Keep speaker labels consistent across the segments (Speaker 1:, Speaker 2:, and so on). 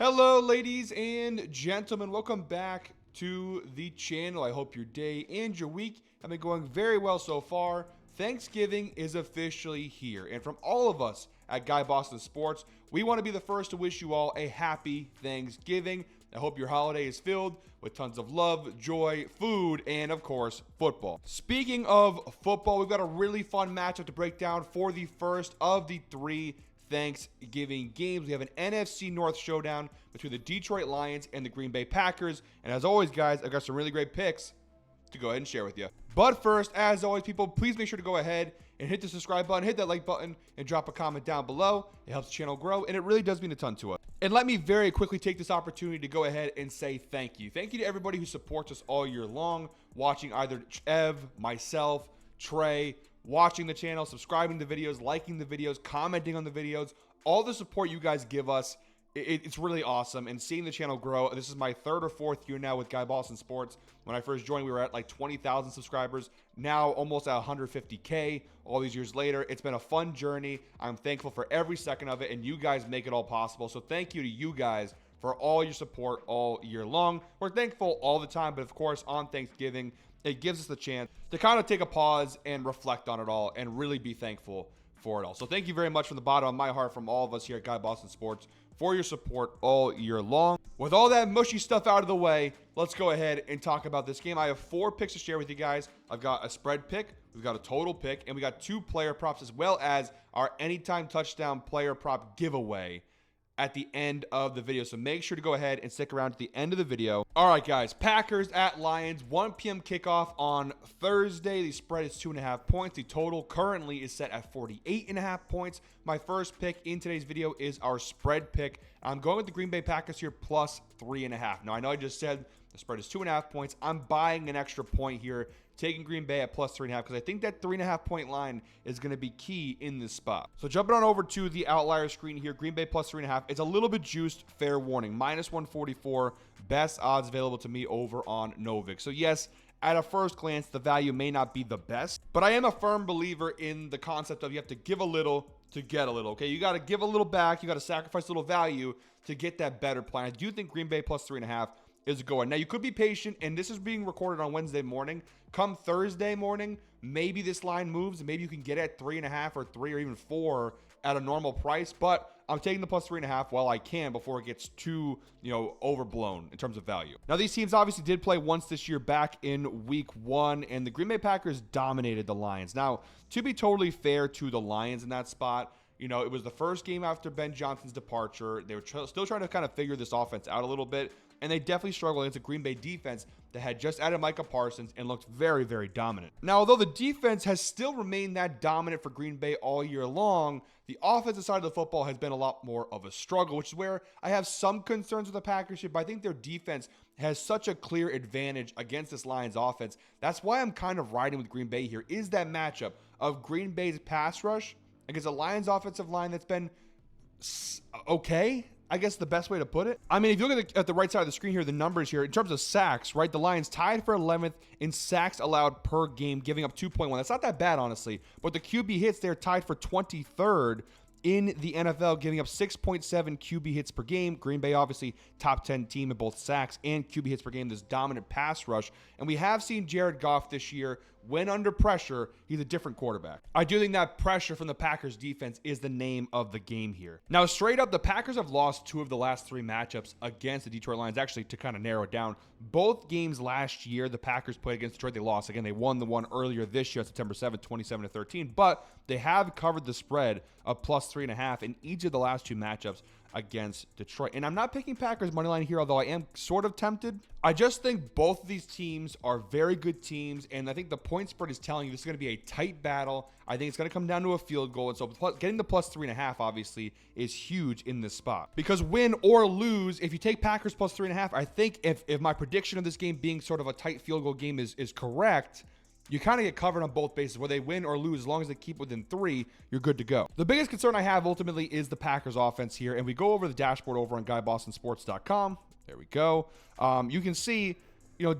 Speaker 1: Hello, ladies and gentlemen. Welcome back to the channel. I hope your day and your week have been going very well so far. Thanksgiving is officially here. And from all of us at Guy Boston Sports, we want to be the first to wish you all a happy Thanksgiving. I hope your holiday is filled with tons of love, joy, food, and of course, football. Speaking of football, we've got a really fun matchup to break down for the first of the three Thanksgiving games. We have an NFC North showdown between the Detroit Lions and the Green Bay Packers. And as always, guys, I've got some really great picks to go ahead and share with you. But first, as always, people, please make sure to go ahead and hit the subscribe button, hit that like button, and drop a comment down below. It helps the channel grow, and it really does mean a ton to us. And let me very quickly take this opportunity to go ahead and say thank you. Thank you to everybody who supports us all year long, watching either Ev, myself, Trey, watching the channel, subscribing to videos, liking the videos, commenting on the videos. All the support you guys give us, it's really awesome. And seeing the channel grow, this is my third or fourth year now with Guy Boston Sports. When I first joined, we were at like 20,000 subscribers. Now almost at 150K all these years later. It's been a fun journey. I'm thankful for every second of it, and you guys make it all possible. So thank you to you guys for all your support all year long. We're thankful all the time, but of course on Thanksgiving, it gives us the chance to kind of take a pause and reflect on it all and really be thankful for it all. So thank you very much from the bottom of my heart, from all of us here at Guy Boston Sports, for your support all year long. With all that mushy stuff out of the way, let's go ahead and talk about this game. I have 4 picks to share with you guys. I've got a spread pick, we've got a total pick, and we got 2 player props, as well as our anytime touchdown player prop giveaway at the end of the video. So make sure to go ahead and stick around to the end of the video. All right, guys, Packers at Lions, 1 p.m. kickoff on Thursday. The spread is 2.5 points. The total currently is set at 48.5 points. My first pick in today's video is our spread pick. I'm going with the Green Bay Packers here plus 3.5. Now, I know I just said the spread is 2.5 points. I'm buying an extra point here, taking Green Bay at plus 3.5, because I think that 3.5 point line is going to be key in this spot. So jumping on over to the outlier screen here, Green Bay plus 3.5. It's a little bit juiced, fair warning. Minus 144, best odds available to me over on Novik. So yes, at a first glance, the value may not be the best, but I am a firm believer in the concept of you have to give a little to get a little, okay? You got to give a little back. You got to sacrifice a little value to get that better plan. I do think Green Bay plus 3.5 is a go ahead. Now, you could be patient, and this is being recorded on Wednesday morning. Come Thursday morning, maybe this line moves, and maybe you can get at 3.5 or 3 or even 4 at a normal price, but I'm taking the plus 3.5 while I can before it gets too, overblown in terms of value. Now, these teams obviously did play once this year back in week 1, and the Green Bay Packers dominated the Lions. Now, to be totally fair to the Lions in that spot, it was the first game after Ben Johnson's departure. They were still trying to kind of figure this offense out a little bit, and they definitely struggled against a Green Bay defense that had just added Micah Parsons and looked very, very dominant. Now, although the defense has still remained that dominant for Green Bay all year long, the offensive side of the football has been a lot more of a struggle, which is where I have some concerns with the Packers here, but I think their defense has such a clear advantage against this Lions offense. That's why I'm kind of riding with Green Bay here, is that matchup of Green Bay's pass rush against a Lions offensive line that's been okay, I guess the best way to put it. I mean, if you look at the right side of the screen here, the numbers here, in terms of sacks, right? The Lions tied for 11th in sacks allowed per game, giving up 2.1. That's not that bad, honestly. But the QB hits, they're tied for 23rd in the NFL, giving up 6.7 QB hits per game. Green Bay, obviously, top 10 team in both sacks and QB hits per game, this dominant pass rush. And we have seen Jared Goff this year, when under pressure, he's a different quarterback. I do think that pressure from the Packers defense is the name of the game here. Now, straight up, the Packers have lost 2 of the last 3 matchups against the Detroit Lions. Actually, to kind of narrow it down, both games last year, the Packers played against Detroit, they lost. Again, they won the one earlier this year, September 7th, 27-13. But they have covered the spread of plus 3.5 in each of the last 2 matchups against Detroit. And I'm not picking Packers money line here, although I am sort of tempted. I just think both of these teams are very good teams, and I think the point spread is telling you this is going to be a tight battle. I think it's going to come down to a field goal, and so getting the plus 3.5 obviously is huge in this spot. Because win or lose, if you take Packers plus 3.5, I think if my prediction of this game being sort of a tight field goal game is correct, you kind of get covered on both bases. Whether they win or lose, as long as they keep within 3, you're good to go. The biggest concern I have ultimately is the Packers offense here, and we go over the dashboard over on GuyBostonSports.com. There we go. You can see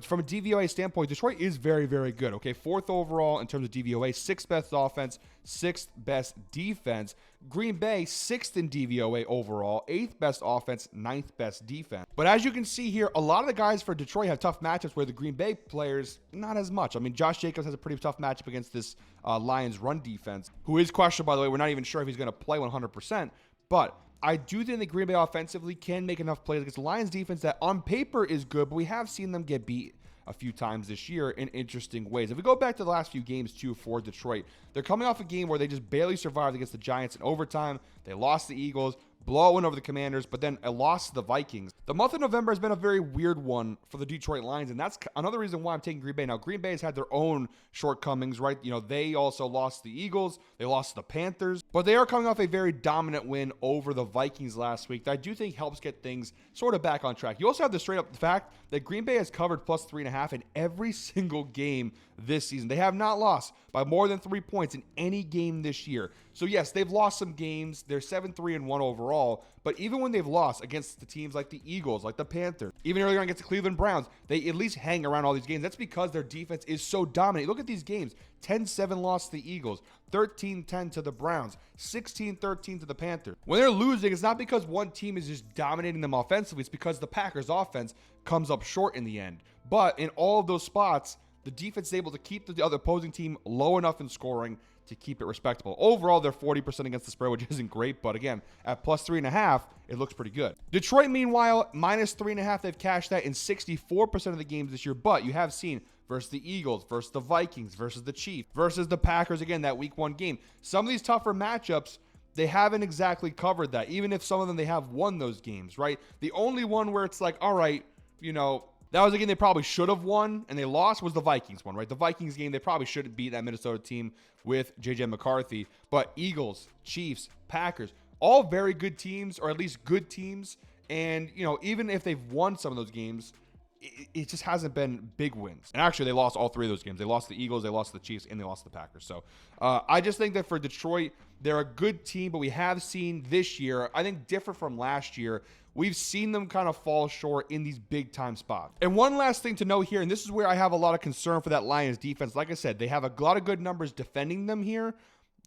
Speaker 1: from a DVOA standpoint, Detroit is very, very good. Okay, 4th overall in terms of DVOA, 6th best offense, 6th best defense. Green Bay, 6th in DVOA overall, 8th best offense, 9th best defense. But as you can see here, a lot of the guys for Detroit have tough matchups where the Green Bay players, not as much. I mean, Josh Jacobs has a pretty tough matchup against this Lions run defense, who is questionable, by the way. We're not even sure if he's going to play 100%, but I do think the Green Bay offensively can make enough plays against the Lions defense that on paper is good, but we have seen them get beat a few times this year in interesting ways. If we go back to the last few games too for Detroit, they're coming off a game where they just barely survived against the Giants in overtime. They lost the Eagles, blowout over the Commanders, but then a loss to the Vikings. The month of November has been a very weird one for the Detroit Lions, and that's another reason why I'm taking Green Bay. Now, Green Bay has had their own shortcomings, right? They also lost the Eagles, they lost the Panthers, but they are coming off a very dominant win over the Vikings last week that I do think helps get things sort of back on track. You also have the straight up fact that Green Bay has covered plus 3.5 in every single game this season. They have not lost by more than 3 points in any game this year. So yes, they've lost some games. They're 7-3-1 overall. But even when they've lost against the teams like the Eagles, like the Panthers, even earlier on against the Cleveland Browns, they at least hang around all these games. That's because their defense is so dominant. Look at these games. 10-7 loss to the Eagles, 13-10 to the Browns, 16-13 to the Panthers. When they're losing, it's not because one team is just dominating them offensively. It's because the Packers offense comes up short in the end. But in all of those spots, the defense is able to keep the other opposing team low enough in scoring to keep it respectable. Overall, they're 40% against the spread, which isn't great, but again, at plus 3.5, it looks pretty good. Detroit, meanwhile, minus 3.5, they've cashed that in 64% of the games this year, but you have seen versus the Eagles, versus the Vikings, versus the Chiefs, versus the Packers, again, that week 1 game. Some of these tougher matchups, they haven't exactly covered that, even if some of them they have won those games, right? The only one where it's like, all right, that was a game they probably should have won and they lost was the Vikings one, right? The Vikings game, they probably shouldn't beat that Minnesota team with J.J. McCarthy. But Eagles, Chiefs, Packers, all very good teams, or at least good teams. And, even if they've won some of those games, it just hasn't been big wins. And actually, they lost all 3 of those games. They lost the Eagles, they lost the Chiefs, and they lost the Packers. So I just think that for Detroit, they're a good team, but we have seen this year, I think different from last year, we've seen them kind of fall short in these big-time spots. And one last thing to note here, and this is where I have a lot of concern for that Lions defense. Like I said, they have a lot of good numbers defending them here.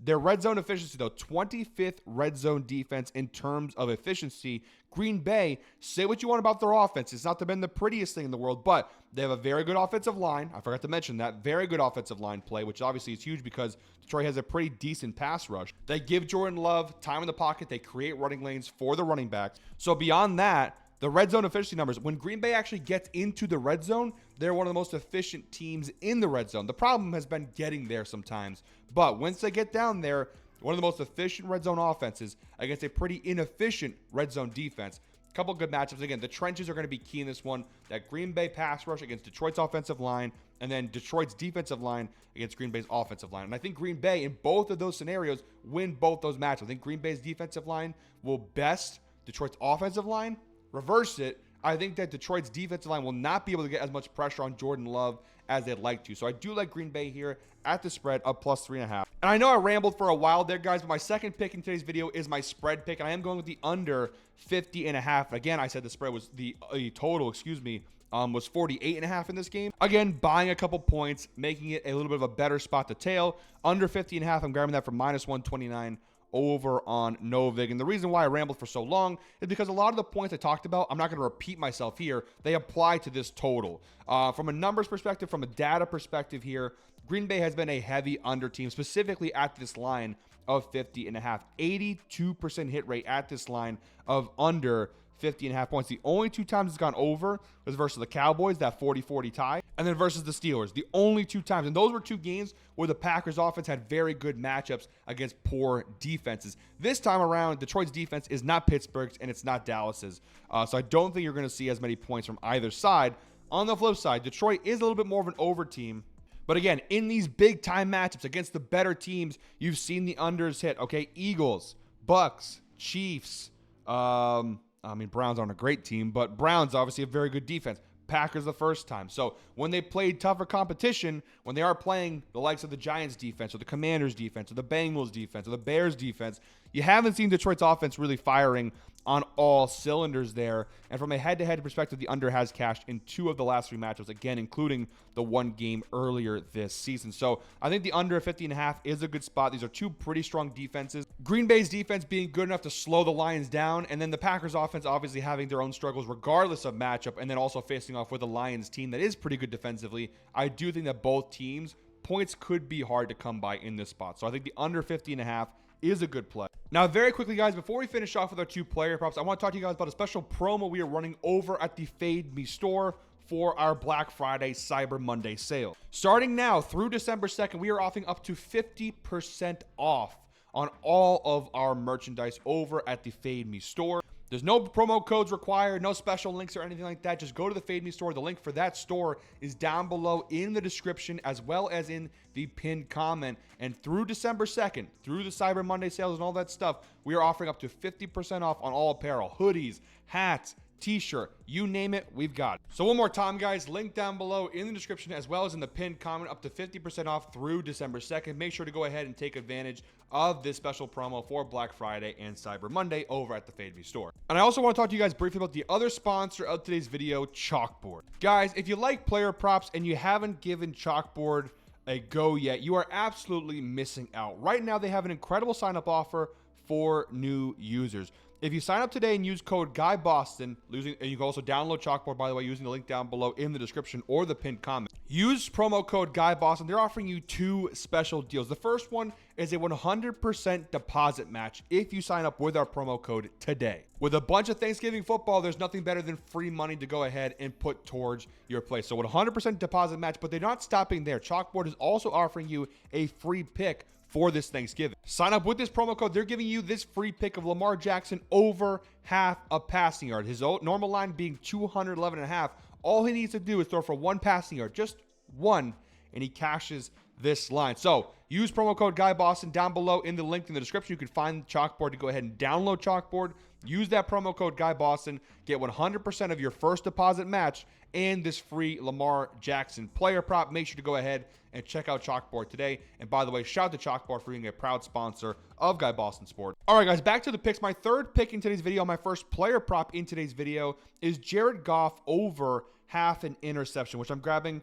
Speaker 1: Their red zone efficiency, though, 25th red zone defense in terms of efficiency. Green Bay, say what you want about their offense. It's not been the prettiest thing in the world, but they have a very good offensive line. I forgot to mention that. Very good offensive line play, which obviously is huge because Detroit has a pretty decent pass rush. They give Jordan Love time in the pocket. They create running lanes for the running backs. So beyond that, the red zone efficiency numbers, when Green Bay actually gets into the red zone, they're one of the most efficient teams in the red zone. The problem has been getting there sometimes. But once they get down there, one of the most efficient red zone offenses against a pretty inefficient red zone defense. A couple good matchups. Again, the trenches are going to be key in this one. That Green Bay pass rush against Detroit's offensive line, and then Detroit's defensive line against Green Bay's offensive line. And I think Green Bay, in both of those scenarios, win both those matches. I think Green Bay's defensive line will best Detroit's offensive line. Reverse it, I think that Detroit's defensive line will not be able to get as much pressure on Jordan Love as they'd like to. So I do like Green Bay here at the spread of plus 3.5. And I know I rambled for a while there, guys, but my second pick in today's video is my spread pick, and I am going with the under 50.5. Again, I said the spread was the total, was 48.5 in this game. Again, buying a couple points, making it a little bit of a better spot to tail. Under 50.5, I'm grabbing that for minus 129 over on Novig. And the reason why I rambled for so long is because a lot of the points I talked about, I'm not going to repeat myself here, they apply to this total. From a numbers perspective, from a data perspective here, Green Bay has been a heavy under team, specifically at this line of 50.5. 82% hit rate at this line of under 50.5 points. The only 2 times it's gone over was versus the Cowboys, that 40-40 tie, and then versus the Steelers. The only 2 times. And those were 2 games where the Packers offense had very good matchups against poor defenses. This time around, Detroit's defense is not Pittsburgh's and it's not Dallas's. So I don't think you're going to see as many points from either side. On the flip side, Detroit is a little bit more of an over team. But again, in these big time matchups against the better teams, you've seen the unders hit. Okay, Eagles, Bucks, Chiefs, Browns aren't a great team, but Browns obviously a very good defense. Packers the first time. So when they played tougher competition, when they are playing the likes of the Giants defense or the Commanders defense or the Bengals defense or the Bears defense, you haven't seen Detroit's offense really firing on all cylinders there. And from a head-to-head perspective, the under has cashed in 2 of the last 3 matchups, again, including the 1 game earlier this season. So I think the under at 50.5 is a good spot. These are 2 pretty strong defenses. Green Bay's defense being good enough to slow the Lions down, and then the Packers offense obviously having their own struggles regardless of matchup, and then also facing off with a Lions team that is pretty good defensively. I do think that both teams, points could be hard to come by in this spot. So I think the under 50.5 is a good play. Now, very quickly, guys, before we finish off with our 2 player props, I want to talk to you guys about a special promo we are running over at the Fade Me store for our Black Friday Cyber Monday sale. Starting now through December 2nd, we are offering up to 50% off on all of our merchandise over at the Fade Me store. There's no promo codes required, no special links or anything like that. Just go to the Fade Me store. The link for that store is down below in the description as well as in the pinned comment. And through December 2nd, through the Cyber Monday sales and all that stuff, we are offering up to 50% off on all apparel, hoodies, hats, t-shirt, you name it, we've got it. So one more time, guys, link down below in the description as well as in the pinned comment, up to 50% off through December 2nd. Make sure to go ahead and take advantage of this special promo for Black Friday and Cyber Monday over at the Fade Me store. And I also want to talk to you guys briefly about the other sponsor of today's video, Chalkboard. Guys, if you like player props and you haven't given Chalkboard a go yet, you are absolutely missing out. Right now, they have an incredible sign-up offer for new users. If you sign up today and use code GUYBOSTON, and you can also download Chalkboard, by the way, using the link down below in the description or the pinned comment. Use promo code GUYBOSTON. They're offering you 2 special deals. The first one is a 100% deposit match if you sign up with our promo code today. With a bunch of Thanksgiving football, there's nothing better than free money to go ahead and put towards your play. So 100% deposit match, but they're not stopping there. Chalkboard is also offering you a free pick for this Thanksgiving. Sign up with this promo code. They're giving you this free pick of Lamar Jackson over half a passing yard. His normal line being 211.5. All he needs to do is throw for 1 passing yard, just 1, and he cashes this line. So use promo code GUYBOSTON down below in the link in the description. You can find Chalkboard to go ahead and download Chalkboard. Use that promo code GUYBOSTON. Get 100% of your first deposit match and this free Lamar Jackson player prop. Make sure to go ahead and check out Chalkboard today. And by the way, shout out to Chalkboard for being a proud sponsor of Guy Boston Sport. All right, guys, back to the picks. My third pick in today's video, my first player prop in today's video, is Jared Goff over half an interception, which I'm grabbing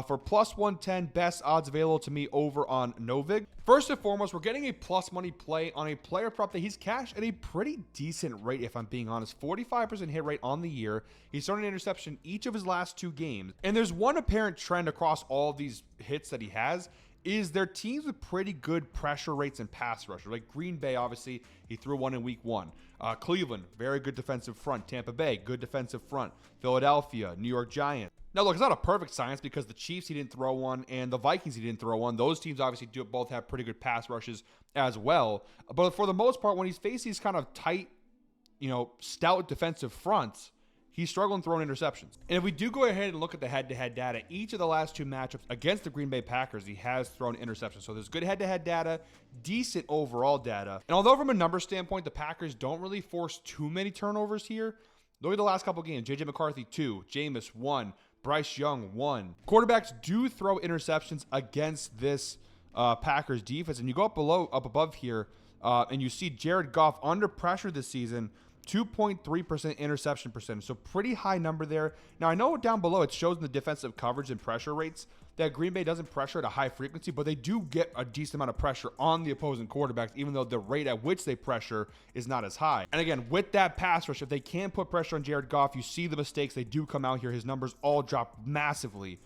Speaker 1: for plus 110, best odds available to me over on Novig. First and foremost, we're getting a plus money play on a player prop that he's cashed at a pretty decent rate, if I'm being honest. 45% hit rate on the year. He's thrown an interception each of his last 2 games. And there's one apparent trend across all of these hits that he has, is their teams with pretty good pressure rates and pass rusher. Like Green Bay, obviously, he threw one in week 1. Cleveland, very good defensive front. Tampa Bay, good defensive front. Philadelphia, New York Giants. Now, look, it's not a perfect science because the Chiefs, he didn't throw one, and the Vikings, he didn't throw one. Those teams obviously both have pretty good pass rushes as well. But for the most part, when he's facing these kind of tight, stout defensive fronts, he's struggling throwing interceptions. And if we do go ahead and look at the head-to-head data, each of the last 2 matchups against the Green Bay Packers, he has thrown interceptions. So there's good head-to-head data, decent overall data. And although from a number standpoint, the Packers don't really force too many turnovers here, look at the last couple games. J.J. McCarthy, 2. Jameis, 1. Bryce Young, 1. Quarterbacks do throw interceptions against this Packers defense. And you go up above here, and you see Jared Goff under pressure this season, 2.3% interception percentage. So pretty high number there. Now, I know down below it shows in the defensive coverage and pressure rates that Green Bay doesn't pressure at a high frequency, but they do get a decent amount of pressure on the opposing quarterbacks, even though the rate at which they pressure is not as high. And again, with that pass rush, if they can put pressure on Jared Goff, you see the mistakes. They do come out here. His numbers all drop massively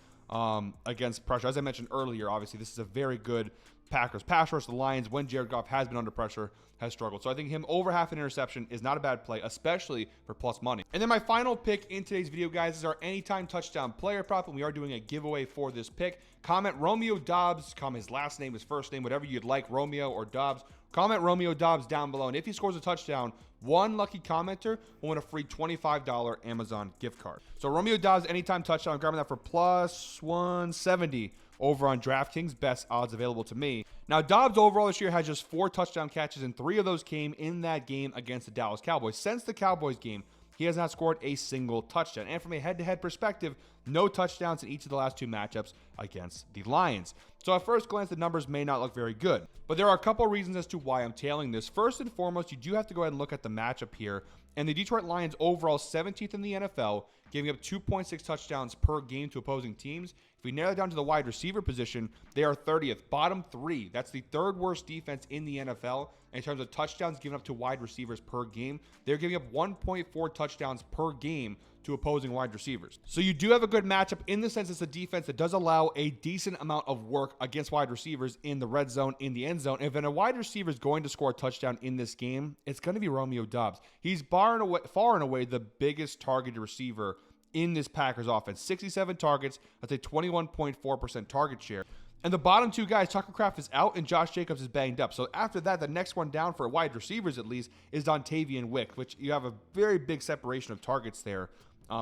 Speaker 1: against pressure. As I mentioned earlier, obviously, this is a very good Packers pass rush. The Lions, when Jared Goff has been under pressure, has struggled. So I think him over half an interception is not a bad play, especially for plus money. And then my final pick in today's video, guys, is our anytime touchdown player prop, and we are doing a giveaway for this pick. Comment Romeo Doubs, comment his last name, his first name, whatever you'd like, Romeo or Doubs. Comment Romeo Doubs down below, and if he scores a touchdown, one lucky commenter will win a free $25 Amazon gift card. So Romeo Doubs, anytime touchdown, I'm grabbing that for plus 170 over on DraftKings, best odds available to me. Now, Doubs overall this year has just 4 touchdown catches, and 3 of those came in that game against the Dallas Cowboys. Since the Cowboys game, he has not scored a single touchdown. And from a head-to-head perspective, no touchdowns in each of the last 2 matchups against the Lions. So at first glance, the numbers may not look very good. But there are a couple reasons as to why I'm tailing this. First and foremost, you do have to go ahead and look at the matchup here. And the Detroit Lions overall 17th in the NFL, giving up 2.6 touchdowns per game to opposing teams. If we narrow it down to the wide receiver position, they are 30th, bottom 3. That's the 3rd worst defense in the NFL in terms of touchdowns given up to wide receivers per game. They're giving up 1.4 touchdowns per game to opposing wide receivers. So you do have a good matchup in the sense it's a defense that does allow a decent amount of work against wide receivers in the red zone, in the end zone. If a wide receiver is going to score a touchdown in this game, it's going to be Romeo Doubs. He's far and away the biggest targeted receiver in this Packers offense. 67 targets, that's a 21.4% target share. And the bottom 2 guys, Tucker Kraft is out and Josh Jacobs is banged up. So after that, the next one down for wide receivers at least is Dontavian Wick, which you have a very big separation of targets there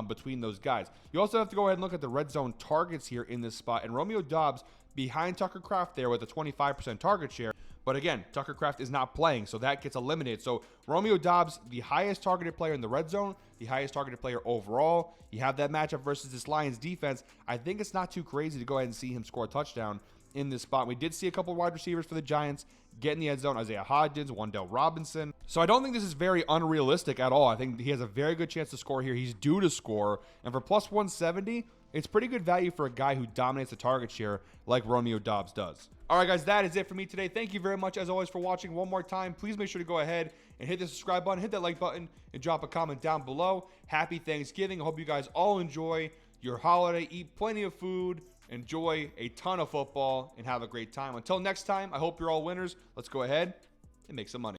Speaker 1: between those guys. You also have to go ahead and look at the red zone targets here in this spot. And Romeo Doubs behind Tucker Kraft there with a 25% target share. But again, Tucker Kraft is not playing, so that gets eliminated. So Romeo Doubs, the highest targeted player in the red zone, the highest targeted player overall. You have that matchup versus this Lions defense. I think it's not too crazy to go ahead and see him score a touchdown in this spot. We did see a couple of wide receivers for the Giants get in the end zone. Isaiah Hodgins, Wan'Dale Robinson. So I don't think this is very unrealistic at all. I think he has a very good chance to score here. He's due to score. And for plus 170, it's pretty good value for a guy who dominates the target share like Romeo Doubs does. All right, guys, that is it for me today. Thank you very much, as always, for watching. One more time, please make sure to go ahead and hit the subscribe button, hit that like button, and drop a comment down below. Happy Thanksgiving. I hope you guys all enjoy your holiday. Eat plenty of food, enjoy a ton of football, and have a great time. Until next time, I hope you're all winners. Let's go ahead and make some money.